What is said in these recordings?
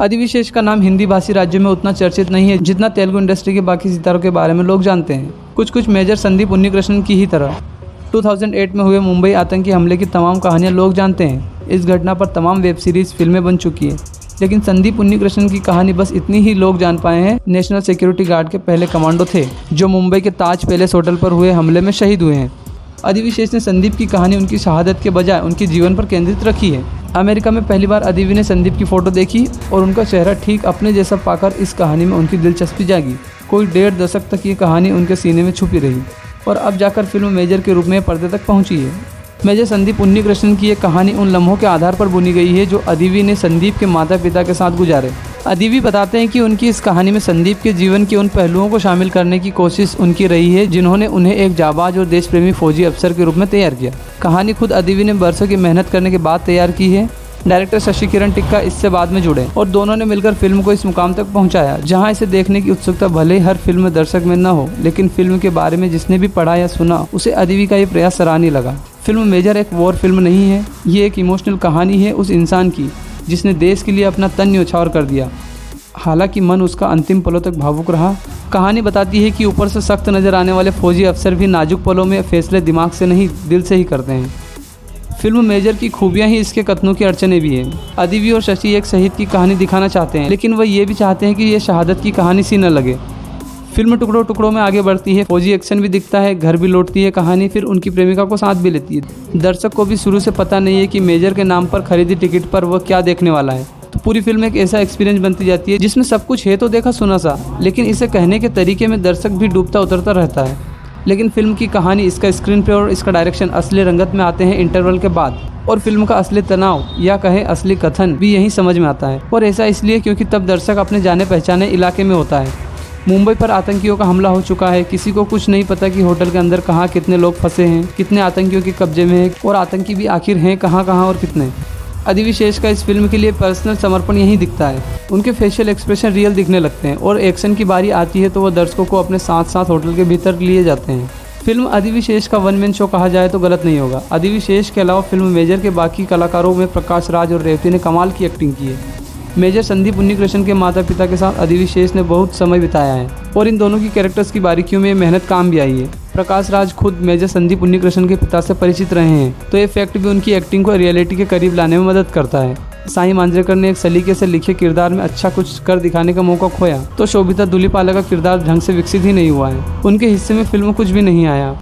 अदि विशेष का नाम हिंदी भाषी राज्यों में उतना चर्चित नहीं है जितना तेलुगु इंडस्ट्री के बाकी सितारों के बारे में लोग जानते हैं। कुछ मेजर संदीप उन्नीकृष्णन की ही तरह 2008 में हुए मुंबई आतंकी हमले की तमाम कहानियां लोग जानते हैं। इस घटना पर तमाम वेब सीरीज फिल्में बन चुकी है, लेकिन संदीप उन्नीकृष्णन की कहानी बस इतनी ही लोग जान पाए हैं। नेशनल सिक्योरिटी गार्ड के पहले कमांडो थे जो मुंबई के ताज पैलेस होटल पर हुए हमले में शहीद हुए हैं। अदि विशेष ने संदीप की कहानी उनकी शहादत के बजाय उनके जीवन पर केंद्रित रखी है। अमेरिका में पहली बार अदिवी ने संदीप की फोटो देखी और उनका चेहरा ठीक अपने जैसा पाकर इस कहानी में उनकी दिलचस्पी जागी। कोई 1.5 दशक तक ये कहानी उनके सीने में छुपी रही और अब जाकर फिल्म मेजर के रूप में पर्दे तक पहुंची है। मेजर संदीप उन्नीकृष्णन की ये कहानी उन लम्हों के आधार पर बुनी गई है जो अदिवी ने संदीप के माता पिता के साथ गुजारे। अदिवी बताते हैं कि उनकी इस कहानी में संदीप के जीवन के उन पहलुओं को शामिल करने की कोशिश उनकी रही है जिन्होंने उन्हें एक जाबाज और देश प्रेमी फौजी अफसर के रूप में तैयार किया। कहानी खुद अदिवी ने बरसों की मेहनत करने के बाद तैयार की है। डायरेक्टर शशि किरण टिक्का इससे बाद में जुड़े और दोनों ने मिलकर फिल्म को इस मुकाम तक पहुंचाया जहां इसे देखने की उत्सुकता भले ही हर फिल्म में दर्शक में न हो, लेकिन फिल्म के बारे में जिसने भी पढ़ा या सुना उसे अदिवी का ये प्रयास सराहनीय लगा। फिल्म मेजर एक वॉर फिल्म नहीं है, ये एक इमोशनल कहानी है उस इंसान की जिसने देश के लिए अपना तन न्यौछावर कर दिया। हालांकि मन उसका अंतिम पलों तक भावुक रहा। कहानी बताती है कि ऊपर से सख्त नजर आने वाले फौजी अफसर भी नाजुक पलों में फैसले दिमाग से नहीं दिल से ही करते हैं। फिल्म मेजर की खूबियां ही इसके कथनों की अड़चने भी हैं। अदिवी और शशि एक शहीद की कहानी दिखाना चाहते हैं, लेकिन वह ये भी चाहते हैं कि यह शहादत की कहानी सी न लगे। फिल्म टुकड़ों टुकड़ों में आगे बढ़ती है, फौजी एक्शन भी दिखता है, घर भी लौटती है कहानी, फिर उनकी प्रेमिका को साथ भी लेती है। दर्शक को भी शुरू से पता नहीं है कि मेजर के नाम पर खरीदी टिकट पर वह क्या देखने वाला है। तो पूरी फिल्म एक ऐसा एक्सपीरियंस बनती जाती है जिसमें सब कुछ है तो देखा सुना सा, लेकिन इसे कहने के तरीके में दर्शक भी डूबता उतरता रहता है। लेकिन फिल्म की कहानी, इसका स्क्रीन प्ले और इसका डायरेक्शन असली रंगत में आते हैं इंटरवल के बाद, और फिल्म का असली तनाव या कहे असली कथन भी यही समझ में आता है। और ऐसा इसलिए क्योंकि तब दर्शक अपने जाने पहचाने इलाके में होता है। मुंबई पर आतंकियों का हमला हो चुका है, किसी को कुछ नहीं पता कि होटल के अंदर कहाँ कितने लोग फंसे हैं, कितने आतंकियों के कब्जे में हैं और आतंकी भी आखिर हैं कहाँ और कितने। अदि विशेष का इस फिल्म के लिए पर्सनल समर्पण यही दिखता है। उनके फेशियल एक्सप्रेशन रियल दिखने लगते हैं और एक्शन की बारी आती है तो वह दर्शकों को अपने साथ साथ होटल के भीतर लिए जाते हैं। फिल्म अदि विशेष का वन मैन शो कहा जाए तो गलत नहीं होगा। अदि विशेष के अलावा फिल्म मेजर के बाकी कलाकारों में प्रकाश राज और रेवती ने कमाल की एक्टिंग की है। मेजर संदीप उन्नीकृष्णन के माता पिता के साथ अदि विशेष ने बहुत समय बिताया है और इन दोनों की कैरेक्टर्स की बारीकियों में मेहनत काम भी आई है। प्रकाश राज खुद मेजर संदीप उन्नीकृष्णन के पिता से परिचित रहे हैं, तो ये फैक्ट भी उनकी एक्टिंग को रियलिटी के करीब लाने में मदद करता है। साई मांजरेकर ने एक सलीके से लिखे किरदार में अच्छा कुछ कर दिखाने का मौका खोया तो शोभिता धूलीपाला का किरदार ढंग से विकसित ही नहीं हुआ है। उनके हिस्से में फिल्म कुछ भी नहीं आया।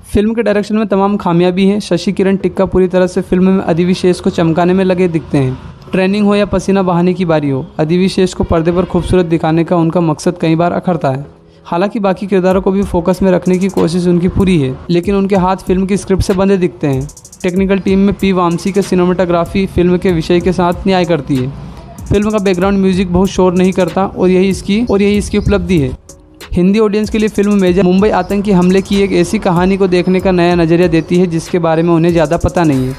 फिल्म के डायरेक्शन में तमाम खामियां भी हैं। शशि किरण टिक्का पूरी तरह से फिल्म में अदि विशेष को चमकाने में लगे दिखते हैं। ट्रेनिंग हो या पसीना बहाने की बारी हो, अदि विशेष को पर्दे पर खूबसूरत दिखाने का उनका मकसद कई बार अखरता है। हालांकि बाकी किरदारों को भी फोकस में रखने की कोशिश उनकी पूरी है, लेकिन उनके हाथ फिल्म की स्क्रिप्ट से बंधे दिखते हैं। टेक्निकल टीम में पी वामसी के सिनेमाटोग्राफी फिल्म के विषय के साथ न्याय करती है। फिल्म का बैकग्राउंड म्यूजिक बहुत शोर नहीं करता और यही इसकी उपलब्धि है। हिंदी ऑडियंस के लिए फिल्म मेजर मुंबई आतंकी हमले की एक ऐसी कहानी को देखने का नया नज़रिया देती है जिसके बारे में उन्हें ज़्यादा पता नहीं है।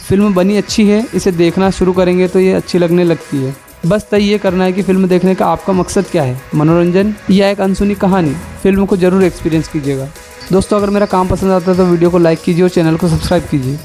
फिल्म बनी अच्छी है, इसे देखना शुरू करेंगे तो ये अच्छी लगने लगती है। बस तय ये करना है कि फिल्म देखने का आपका मकसद क्या है, मनोरंजन या एक अनसुनी कहानी। फिल्म को जरूर एक्सपीरियंस कीजिएगा। दोस्तों, अगर मेरा काम पसंद आता है तो वीडियो को लाइक कीजिए और चैनल को सब्सक्राइब कीजिए।